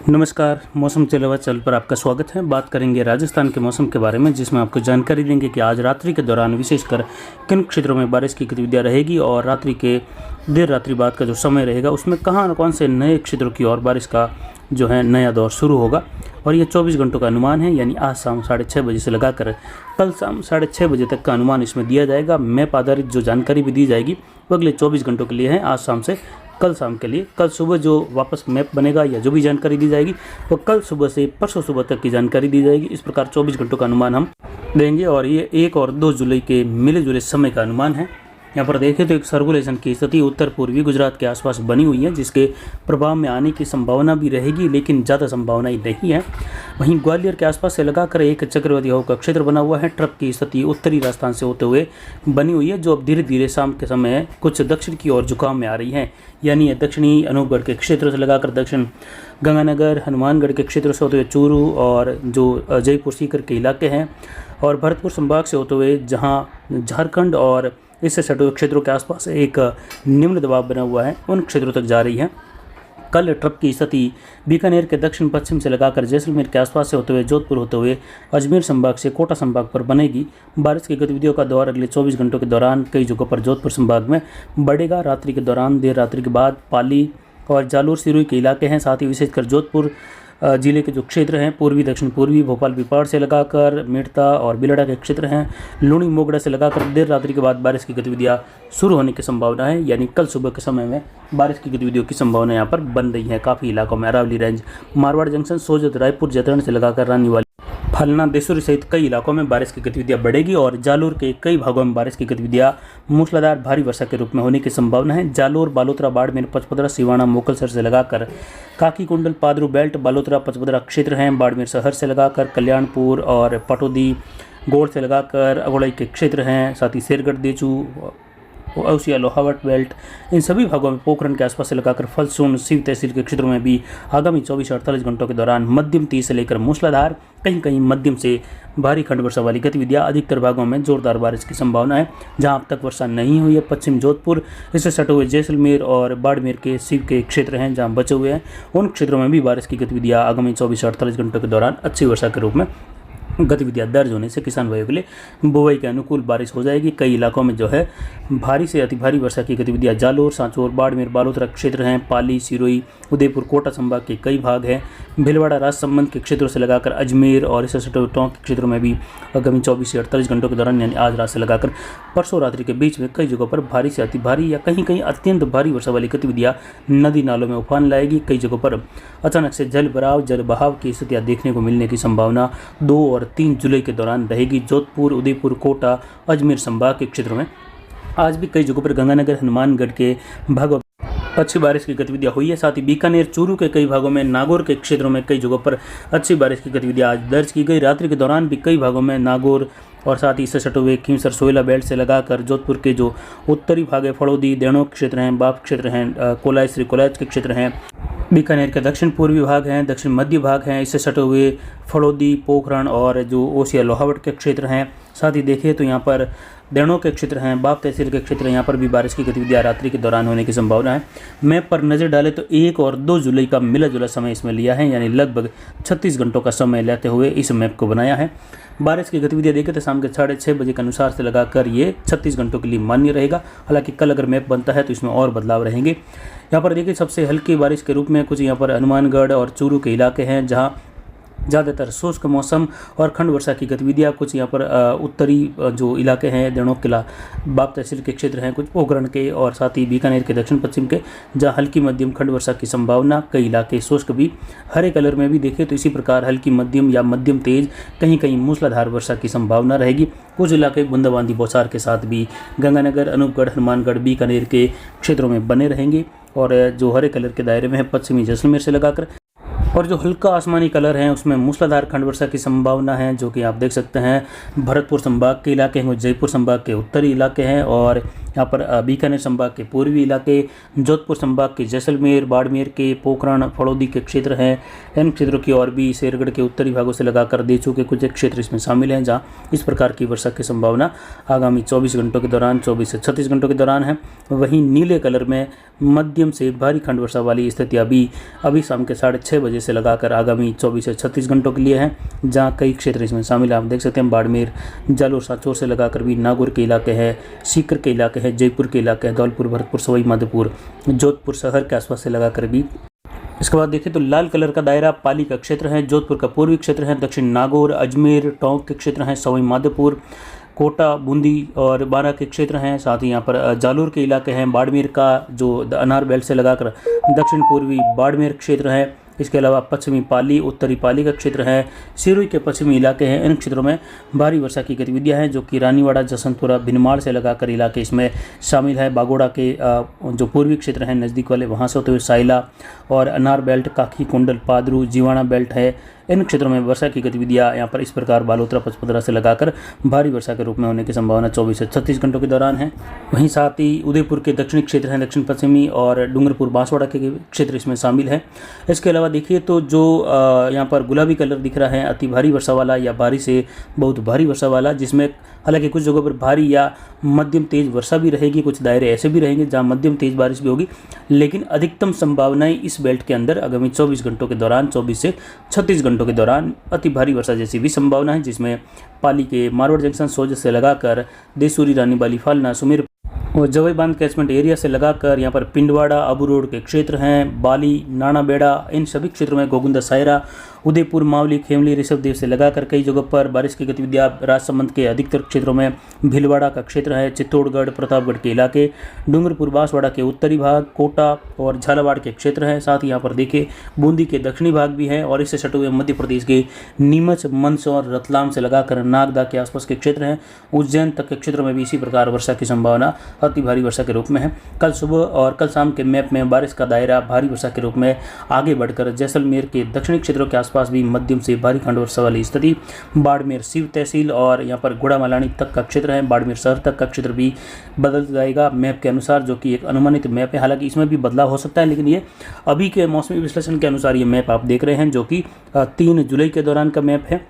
नमस्कार। मौसम चलेवा चल पर आपका स्वागत है। बात करेंगे राजस्थान के मौसम के बारे में, जिसमें आपको जानकारी देंगे कि आज रात्रि के दौरान विशेषकर किन क्षेत्रों में बारिश की गतिविधियाँ रहेगी और रात्रि के देर रात्रि बाद का जो समय रहेगा उसमें कहाँ कौन से नए क्षेत्रों की ओर बारिश का जो है नया दौर शुरू होगा। और ये 24 घंटों का अनुमान है, यानी आज शाम 6:30 बजे से लगाकर कल शाम 6:30 बजे तक का अनुमान इसमें दिया जाएगा। मैप आधारित जो जानकारी भी दी जाएगी वो अगले 24 घंटों के लिए है, आज शाम से कल शाम के लिए। कल सुबह जो वापस मैप बनेगा या जो भी जानकारी दी जाएगी वो कल सुबह से परसों सुबह तक की जानकारी दी जाएगी। इस प्रकार 24 घंटों का अनुमान हम देंगे और ये 1 और 2 जुलाई के मिले जुले समय का अनुमान है। यहाँ पर देखें तो एक सर्कुलेशन की स्थिति उत्तर पूर्वी गुजरात के आसपास बनी हुई है, जिसके प्रभाव में आने की संभावना भी रहेगी, लेकिन ज़्यादा संभावना ही नहीं है। वहीं ग्वालियर के आसपास से लगाकर एक चक्रवाती हवा का क्षेत्र बना हुआ है। ट्रफ की स्थिति उत्तरी राजस्थान से होते हुए बनी हुई है, जो अब धीरे धीरे शाम के समय कुछ दक्षिण की ओर झुकाव में आ रही है। यानी दक्षिणी अनूपगढ़ के क्षेत्र से लगाकर दक्षिण गंगानगर हनुमानगढ़ के क्षेत्र से होते हुए चूरू और जो जयपुर सीकर के इलाके हैं और भरतपुर संभाग से होते हुए जहाँ झारखंड और इससे सटे क्षेत्रों के आसपास एक निम्न दबाव बना हुआ है, उन क्षेत्रों तक जा रही है। कल ट्रफ की स्थिति बीकानेर के दक्षिण पश्चिम से लगाकर जैसलमेर के आसपास से होते हुए जोधपुर होते हुए अजमेर संभाग से कोटा संभाग पर बनेगी। बारिश की गतिविधियों का दौर अगले 24 घंटों के दौरान कई जगहों पर जोधपुर संभाग में बढ़ेगा। रात्रि के दौरान देर रात्रि के बाद पाली और जालोर सिरोही के इलाके हैं, साथ ही विशेषकर जोधपुर जिले के जो क्षेत्र हैं पूर्वी दक्षिण पूर्वी भोपाल बिपाड़ से लगाकर मेड़ता और बिलड़ा के क्षेत्र हैं, लूणी मोगड़ा से लगाकर देर रात्रि के बाद बारिश की गतिविधियां शुरू होने की संभावना है। यानी कल सुबह के समय में बारिश की गतिविधियों की संभावना यहाँ पर बन रही है। काफ़ी इलाकों में अरावली रेंज, मारवाड़ जंक्शन, सोजत, रायपुर, जैतरण से लगाकर रानीवाली, फलना, देसुरी सहित कई इलाकों में बारिश की गतिविधियां बढ़ेगी और जालोर के कई भागों में बारिश की गतिविधियां मूसलाधार भारी वर्षा के रूप में होने की संभावना है। जालोर, बालोतरा, बाड़मेर, पचपदरा, सिवाना, मोकलसर से लगाकर काकी कुंडल, पादरू बेल्ट, बालोतरा, पचपदरा क्षेत्र हैं। बाड़मेर शहर से लगाकर कल्याणपुर और पटौदी, गोड़ से लगाकर अगोड़ई के क्षेत्र हैं, साथ ही शेरगढ़, देचू, औसिया, लोहावट बेल्ट, इन सभी भागों में पोखरण के आसपास से लगाकर फलसून, शिव तहसील के क्षेत्रों में भी आगामी 24-48 घंटों के दौरान मध्यम तेज से लेकर मूसलाधार, कहीं कहीं मध्यम से भारी खंड वर्षा वाली गतिविधियां, अधिकतर भागों में जोरदार बारिश की संभावना है। जहां अब तक वर्षा नहीं हुई है पश्चिम जोधपुर, इससे सटे हुए जैसलमेर और बाड़मेर के शिव के क्षेत्र हैं जहां बचे हुए हैं, उन क्षेत्रों में भी बारिश की गतिविधियां आगामी 24-48 घंटों के दौरान अच्छी वर्षा के रूप में गतिविधियां दर्ज होने से किसान भाइयों के लिए बुआई के अनुकूल बारिश हो जाएगी। कई इलाकों में जो है भारी से अति भारी वर्षा की गतिविधियां जालोर, सांचौर, बाड़मेर, बालोतरा क्षेत्र हैं, पाली, सिरोही, उदयपुर, कोटा संभाग के कई भाग हैं, भीलवाड़ा, राजसमंद के क्षेत्रों से लगाकर अजमेर और इससे सटे टोंक के क्षेत्रों में भी आगामी 24 से 48 घंटों के दौरान यानी आज रात से लगाकर परसों रात्रि के बीच में कई जगहों पर भारी से अति भारी या कहीं कहीं अत्यंत भारी वर्षा वाली गतिविधियां नदी नालों में उफान लाएगी। कई जगहों पर अचानक से जल बहाव की स्थितियां देखने को मिलने की संभावना 2 और 3 जुलाई के दौरान रहेगी। जोधपुर, उदयपुर, कोटा, अजमेर संभाग के क्षेत्रों में आज भी कई जगहों पर गंगानगर, हनुमानगढ़ के भागों अच्छी बारिश की गतिविधियां हुई है। साथ ही बीकानेर, चूरू के कई भागों में, नागौर के क्षेत्रों में कई जगहों पर अच्छी बारिश की गतिविधियां आज दर्ज की गई। रात्रि के दौरान भी कई भागों में नागौर और साथ ही इससे सटे हुए खींवसर, सोयला बेल्ट से लगाकर जोधपुर के जो उत्तरी भाग है, फड़ौदी, देणों के क्षेत्र हैं, बाप क्षेत्र हैं, कोलाई, श्री कोलायत के क्षेत्र हैं, बीकानेर के दक्षिण पूर्वी भाग हैं, दक्षिण मध्य भाग हैं, इससे सटे हुए फड़ौदी, पोखरण और जो ओसिया, लोहावट के क्षेत्र हैं। साथ ही देखिए तो यहाँ पर देणों के क्षेत्र हैं, बाप तहसील के क्षेत्र, यहाँ पर भी बारिश की गतिविधियां रात्रि के दौरान होने की संभावना है। मैप पर नज़र डालें तो 1 और 2 जुलाई का मिला जुला समय इसमें लिया है, यानी लगभग 36 घंटों का समय लेते हुए इस मैप को बनाया है। बारिश की गतिविधियां देखें तो शाम के 6:30 बजे के अनुसार से लगाकर ये 36 घंटों के लिए मान्य रहेगा। हालांकि कल अगर मैप बनता है तो इसमें और बदलाव रहेंगे। यहाँ पर देखिए सबसे हल्की बारिश के रूप में कुछ यहाँ पर हनुमानगढ़ और चूरू के इलाके हैं, जहाँ ज़्यादातर शुष्क मौसम और खंड वर्षा की गतिविधियाँ, कुछ यहाँ पर उत्तरी जो इलाके हैं, देणों किला, बाप तहसील के क्षेत्र हैं, कुछ पोखरण के और साथ ही बीकानेर के दक्षिण पश्चिम के, जहाँ हल्की मध्यम खंड वर्षा की संभावना, कई इलाके शुष्क भी। हरे कलर में भी देखें तो इसी प्रकार हल्की मध्यम या मध्यम तेज, कहीं कहीं मूसलाधार वर्षा की संभावना रहेगी। कुछ इलाके बूंदाबांदी बौछार के साथ भी गंगानगर, अनूपगढ़, हनुमानगढ़, बीकानेर के क्षेत्रों में बने रहेंगे। और जो हरे कलर के दायरे में है पश्चिमी जैसलमेर से लगाकर, और जो हल्का आसमानी कलर है उसमें मूसलाधार खंड वर्षा की संभावना है, जो कि आप देख सकते हैं भरतपुर संभाग के इलाके हैं, जयपुर संभाग के उत्तरी इलाके हैं और यहाँ पर बीकानेर संभाग के पूर्वी इलाके, जोधपुर संभाग के जैसलमेर, बाड़मेर के पोखरण, फड़ौदी के क्षेत्र हैं। इन क्षेत्रों की और भी शेरगढ़ के उत्तरी भागों से लगाकर देचू के कुछ क्षेत्र इसमें शामिल हैं, जहाँ इस प्रकार की वर्षा की संभावना आगामी 24 घंटों के दौरान 24 से 36 घंटों के दौरान है। वहीं नीले कलर में मध्यम से भारी खंड वर्षा वाली स्थिति अभी शाम के 6:30 बजे से लगाकर आगामी 24 से 36 घंटों के लिए है, जहाँ कई क्षेत्र इसमें शामिल है। आप देख सकते हैं बाड़मेर, जालोर, सांचौर से लगाकर भी नागौर के इलाके हैं, सीकर के इलाके हैं, जयपुर के इलाके हैं, धौलपुर, भरतपुर, सवाई माधोपुर, जोधपुर शहर के आसपास से लगाकर भी। इसके बाद देखें तो लाल कलर का दायरा पाली का क्षेत्र है, जोधपुर का पूर्वी क्षेत्र है, दक्षिण नागौर, अजमेर, टोंक के क्षेत्र हैं, सवाई माधोपुर, कोटा, बूंदी और बारा के क्षेत्र हैं। साथ ही यहाँ पर जालोर के इलाके हैं, बाड़मेर का जो अनार बेल्ट से लगाकर दक्षिण पूर्वी बाड़मेर क्षेत्र है। इसके अलावा पश्चिमी पाली, उत्तरी पाली का क्षेत्र है, सिरोही के पश्चिमी इलाके हैं। इन क्षेत्रों में भारी वर्षा की गतिविधियां हैं, जो कि रानीवाड़ा, जसवंतपुरा, भिनमाल से लगाकर इलाके इसमें शामिल है। बागोड़ा के जो पूर्वी क्षेत्र हैं नज़दीक वाले, वहाँ से होते हुए साइला और अनार बेल्ट, काखी, कुंडल, पादरू, जीवाणा बेल्ट है। इन क्षेत्रों में वर्षा की गतिविधियां यहाँ पर इस प्रकार बालोतरा, पचपदरा से लगाकर भारी वर्षा के रूप में होने की संभावना 24 से 36 घंटों के दौरान है। वहीं साथ ही उदयपुर के दक्षिणी क्षेत्र हैं, दक्षिण पश्चिमी और डूंगरपुर, बांसवाड़ा के क्षेत्र इसमें शामिल है। इसके अलावा देखिए तो जो यहाँ पर गुलाबी कलर दिख रहा है अति भारी वर्षा वाला या भारी से बहुत भारी वर्षा वाला, जिसमें हालांकि कुछ जगहों पर भारी या मध्यम तेज वर्षा भी रहेगी, कुछ दायरे ऐसे भी रहेंगे जहां मध्यम तेज बारिश भी होगी, लेकिन अधिकतम संभावनाएं इस बेल्ट के अंदर आगामी 24 घंटों के दौरान 24 से 36 घंटों के दौरान अति भारी वर्षा जैसी भी संभावना है, जिसमें पाली के मारवाड़ जंक्शन सोज से लगाकर देसूरी, रानीबाली, फालना, सुमेर और जवई बांध कैचमेंट एरिया से लगाकर यहाँ पर पिंडवाड़ा, अबू रोड के क्षेत्र हैं, बाली, नाना बेड़ा, इन सभी क्षेत्रों में गोगुंदा, सायरा, उदयपुर, मावली, खेमली, ऋषभदेव से लगाकर कई जगहों पर बारिश की गतिविधियां। राजसमंद के अधिकतर क्षेत्रों में भीलवाड़ा का क्षेत्र है, चित्तौड़गढ़, प्रतापगढ़ के इलाके, डूंगरपुर, बांसवाड़ा के उत्तरी भाग, कोटा और झालावाड़ के क्षेत्र हैं। साथ ही यहाँ पर देखिए बूंदी के दक्षिणी भाग भी है और इससे सटे हुए मध्य प्रदेश के नीमच, मंदसौर, रतलाम से लगाकर नागदा के आसपास के क्षेत्र हैं। उज्जैन तक के क्षेत्रों में भी इसी प्रकार वर्षा की संभावना अति भारी वर्षा के रूप में है। कल सुबह और कल शाम के मैप में बारिश का दायरा भारी वर्षा के रूप में आगे बढ़कर जैसलमेर के दक्षिणी क्षेत्रों के आसपास भी मध्यम से भारी खंड वर्षा वाली स्थिति, बाड़मेर शिव तहसील और यहाँ पर गुड़ामालानी तक का क्षेत्र है, बाड़मेर शहर तक का क्षेत्र भी बदल जाएगा मैप के अनुसार, जो कि एक अनुमानित मैप है। हालांकि इसमें भी बदलाव हो सकता है, लेकिन ये अभी के मौसमी विश्लेषण के अनुसार ये मैप आप देख रहे हैं, जो कि 3 जुलाई के दौरान का मैप है।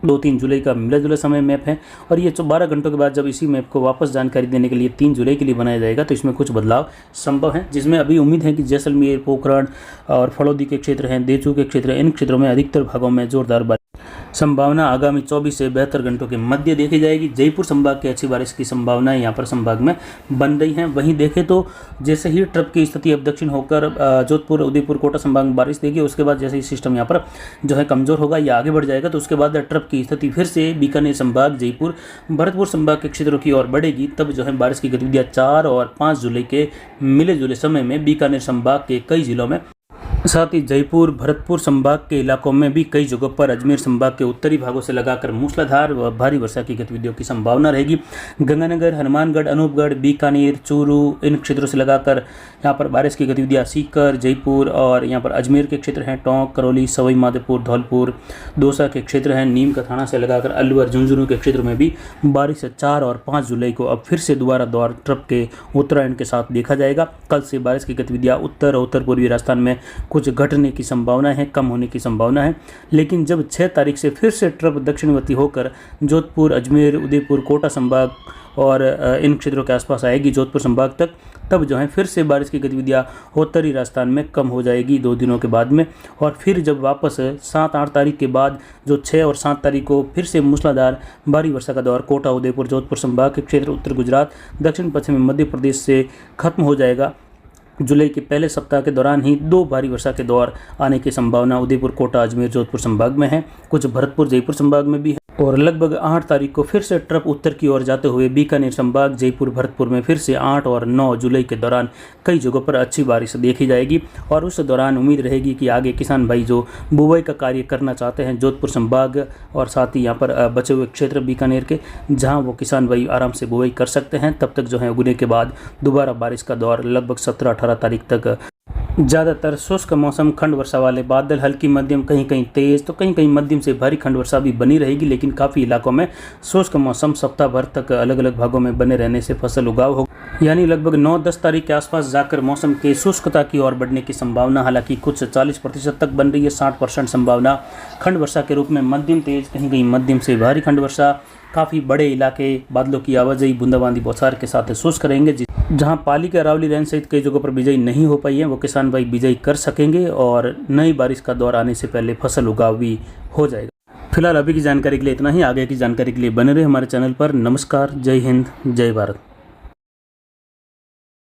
2-3 जुलाई का मिला जुला समय मैप है और ये 12 घंटों के बाद जब इसी मैप को वापस जानकारी देने के लिए 3 जुलाई के लिए बनाया जाएगा, तो इसमें कुछ बदलाव संभव है, जिसमें अभी उम्मीद है कि जैसलमेर, पोखरण और फड़ौदी के क्षेत्र हैं, देचू के क्षेत्र, इन क्षेत्रों में अधिकतर भागों में जोरदार बारिश संभावना आगामी 24 से 72 घंटों के मध्य देखी जाएगी। जयपुर संभाग की अच्छी बारिश की संभावनाएं यहाँ पर संभाग में बन रही हैं। वहीं देखें तो जैसे ही ट्रप की स्थिति अब दक्षिण होकर जोधपुर, उदयपुर, कोटा संभाग में बारिश देगी, उसके बाद जैसे ही सिस्टम यहाँ पर जो है कमजोर होगा या आगे बढ़ जाएगा, तो उसके बाद ट्रप की स्थिति फिर से बीकानेर संभाग, जयपुर, भरतपुर संभाग के क्षेत्रों की ओर बढ़ेगी। तब जो है बारिश की गतिविधियाँ 4 और 5 जुलाई के मिले जुले समय में बीकानेर संभाग के कई जिलों में, साथ ही जयपुर, भरतपुर संभाग के इलाकों में भी कई जगहों पर, अजमेर संभाग के उत्तरी भागों से लगाकर मूसलाधार व भारी वर्षा की गतिविधियों की संभावना रहेगी। गंगानगर, हनुमानगढ़, अनूपगढ़, बीकानेर, चूरू, इन क्षेत्रों से लगाकर यहाँ पर बारिश की गतिविधियाँ सीकर, जयपुर और यहाँ पर अजमेर के क्षेत्र हैं, टोंक, करौली, सवाई माधोपुर, धौलपुर, दौसा के क्षेत्र हैं, नीम का थाना से लगाकर अलवर, झुंझुनू के क्षेत्र में भी बारिश 4 और 5 जुलाई को अब फिर से दोबारा दौर ट्रप के उत्तरायण के साथ देखा जाएगा। कल से बारिश की गतिविधियाँ उत्तर और उत्तर पूर्वी राजस्थान में कुछ घटने की संभावना है, कम होने की संभावना है, लेकिन जब 6 तारीख से फिर से ट्रप दक्षिणवर्ती होकर जोधपुर, अजमेर, उदयपुर, कोटा संभाग और इन क्षेत्रों के आसपास आएगी, जोधपुर संभाग तक, तब जो है फिर से बारिश की गतिविधियाँ उत्तरी राजस्थान में कम हो जाएगी 2 दिनों के बाद में। और फिर जब वापस 7-8 तारीख के बाद जो 6 और 7 तारीख को फिर से मूसलाधार भारी वर्षा का दौर कोटा, उदयपुर, जोधपुर संभाग के क्षेत्र, उत्तर गुजरात, दक्षिण पश्चिमी मध्य प्रदेश से खत्म हो जाएगा। जुलाई के पहले सप्ताह के दौरान ही 2 भारी वर्षा के दौर आने की संभावना उदयपुर, कोटा, अजमेर, जोधपुर संभाग में है, कुछ भरतपुर, जयपुर संभाग में भी है। और लगभग 8 तारीख को फिर से ट्रप उत्तर की ओर जाते हुए बीकानेर संभाग, जयपुर, भरतपुर में फिर से 8 और 9 जुलाई के दौरान कई जगहों पर अच्छी बारिश देखी जाएगी। और उस दौरान उम्मीद रहेगी कि आगे किसान भाई जो बुवाई का कार्य करना चाहते हैं जोधपुर संभाग और साथ ही यहाँ पर बचे हुए क्षेत्र बीकानेर के, जहाँ वो किसान भाई आराम से बुवाई कर सकते हैं, तब तक जो है उगने के बाद दोबारा बारिश का दौर लगभग 17-18 तारीख तक ज़्यादातर शुष्क मौसम, खंड वर्षा वाले बादल, हल्की मध्यम, कहीं कहीं तेज़ तो कहीं कहीं मध्यम से भारी खंड वर्षा भी बनी रहेगी। लेकिन काफ़ी इलाकों में शुष्क मौसम सप्ताह भर तक अलग अलग भागों में बने रहने से फसल उगाव होगा, यानी लगभग 9-10 तारीख के आसपास जाकर मौसम के शुष्कता की ओर बढ़ने की संभावना हालांकि कुछ 40% तक बन रही है। 60% संभावना खंड वर्षा के रूप में मध्यम तेज, कहीं कहीं मध्यम से भारी खंड वर्षा, काफ़ी बड़े इलाके बादलों की आवाजाही, बूंदाबांदी बौछार के साथ शुष्क रहेंगे। जहां पाली के अरावली रेंज सहित कई जगहों पर बिजाई नहीं हो पाई है, वो किसान भाई बिजाई कर सकेंगे और नई बारिश का दौर आने से पहले फसल उगाव भी हो जाएगा। फिलहाल अभी की जानकारी के लिए इतना ही। आगे की जानकारी के लिए बने रहे हमारे चैनल पर। नमस्कार, जय हिंद, जय भारत।